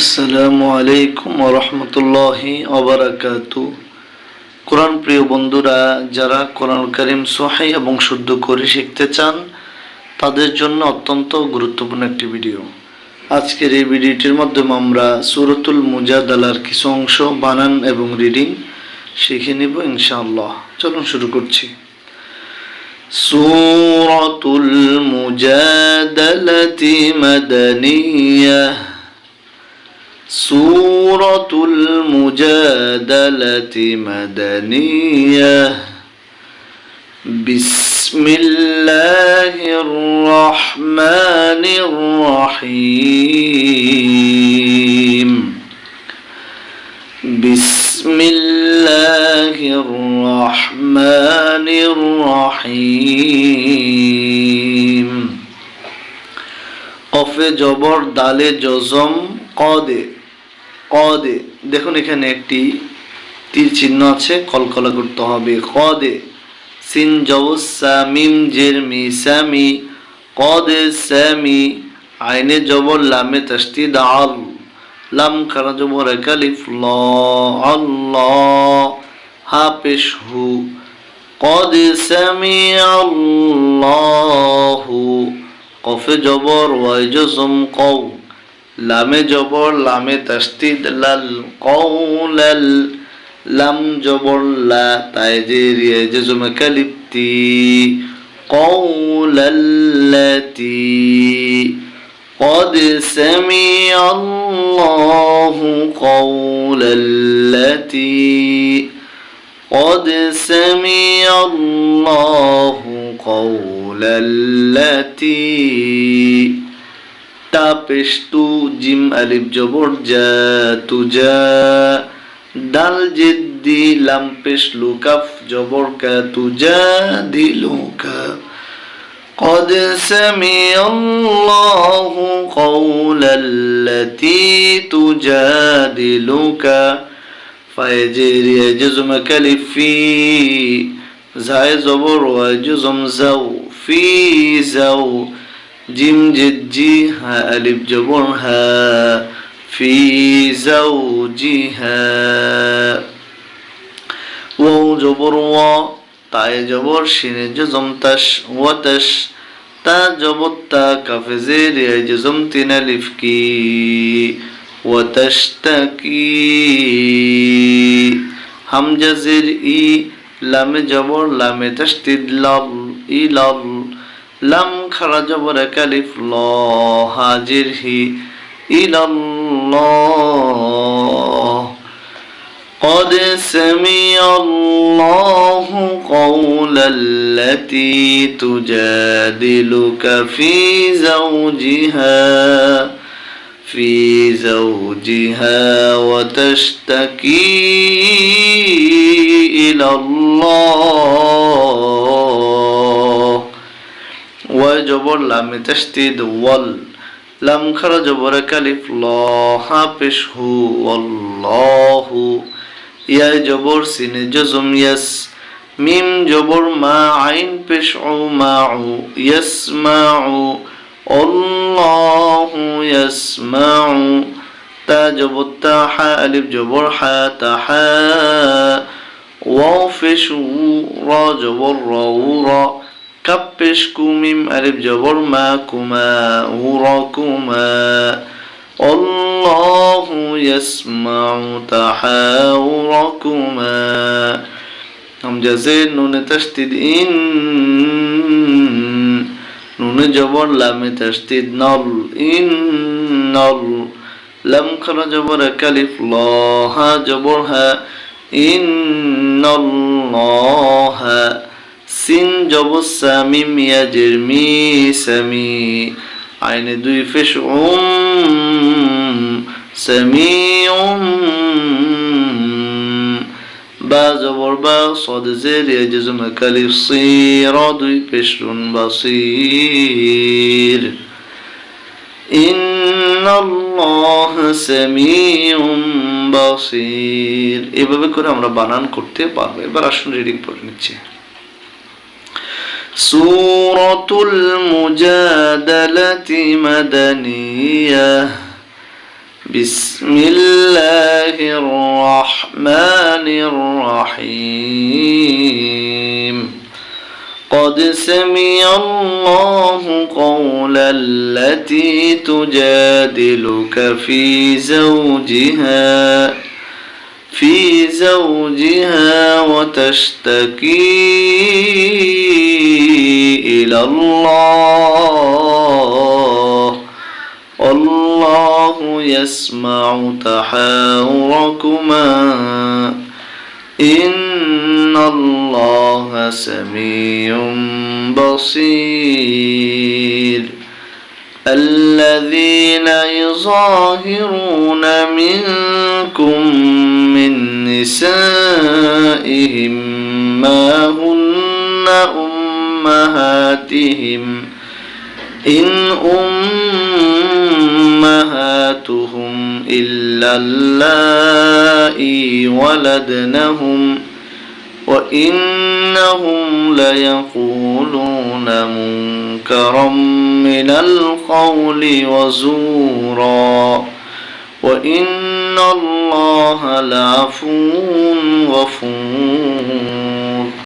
আসসালামু আলাইকুম ওয়া রাহমাতুল্লাহি ওয়া বারাকাতুহু। কোরআন প্রিয় বন্ধুরা, যারা কোরআন কারীম সহিহ এবং শুদ্ধ করে শিখতে চান তাদের জন্য অত্যন্ত গুরুত্বপূর্ণ একটি ভিডিও। আজকের এই ভিডিওটির মাধ্যমে আমরা সূরাতুল মুজাদালার কিছু অংশ বানান এবং রিডিং শিখে নিব ইনশাআল্লাহ। চলুন শুরু করছি। সূরাতুল মুজাদালাতি মাদানিয়াহ। سورة المجادلة مدنية. بسم الله الرحمن الرحيم. بسم الله الرحمن الرحيم. কফে জবর দালে জজম কদে কদে। দেখুন এখানে একটি তীর চিহ্ন আছে, কলকলা করতে হবে। কদে সিন জবর সামিম জের মি সামি কদে সামি। আইনে জবর লামে তাসদীদ আল লাম খারা জবর একালিফ ল আল্লাহ হা পেশ হু কদে সামি আল্লাহু। কফে জবর ওয়াই জজম কও লামে জবর লামে তাসদীদ লাল কওলাল লাম জবর লা তাই জের ইয়া জজম কালিফ তি কওলাল্লাতি। قد سمع الله قول التي قد سمع الله قول التي তা পেশ তু জিম আলিফ জবর জা তুজা দাল জিদ্দি লাম পেশ লুকাফ জবর কা তুজা দিলুকা। قد سمع الله قول التي تجادلك فيجر يجزم كلف في زاي زبر وجزم زو في زو জিম জিজি হা আলিফ জবর হা ফি যাওজিহা। ওয়াও জবর ওয়া তায়ে জবর শিনে জজম তাশ ওয়া তাশ তা জবর তা কাফে জের ইয়া জজম তিন আলিফ কি ওয়া তাশতাকি। হামজা জের ই লামে জবর লামে তাসদীদ লাল ই লাল লাম খারা জবর কালিফ ল হাজির হি ইলাল্লাহ। قد سمع الله قول التي تجادلك في زوجها وتشتكي إلى الله. وجبر لام تشديد وال لم خرج جبر كلف لا حبش هو والله. يا جبر سين جزم يس ميم جبر ما عين بشعو معو يسمع الله يسمع. تا جبر تا حا ألف جبر حا تحا واو فشو را جبر را كبش كوميم ألف جبر ما كما وراكما. الله يسمع تحاوركما. هم جزيل نون تشديد إن نون جبر لام تشديد نل إن نل لم خر جبر كلف لا ها جبرها إن الله. সিন জবর সামিম ইয়া জিরমি সামি আইনে দুই ফেশ সামিউম বা জবর বা সদ জের ইয়া জজম কালিফ সির দুই ফেশ বাসির। ইন্নাল্লাহ সামিউম বাসির। এভাবে করে আমরা বানান করতে পারবো। এবার আসুন রিডিং পড়ে নিচ্ছি। সূরাতুল মুজাদালাতি মাদানিয়াহ بسم الله الرحمن الرحيم قد سمع الله قول التي تجادلك في زوجها وتشتكي إلى الله والله يسمع تحاوركما إن الله سميع بصير الذين يظاهرون منكم من نسائهم ما هن أمهاتهم إن أمهاتهم إلا اللائي ولدنهم وإنهم ليقولون منكرا من القول وزورا وإن الله لعفو غفور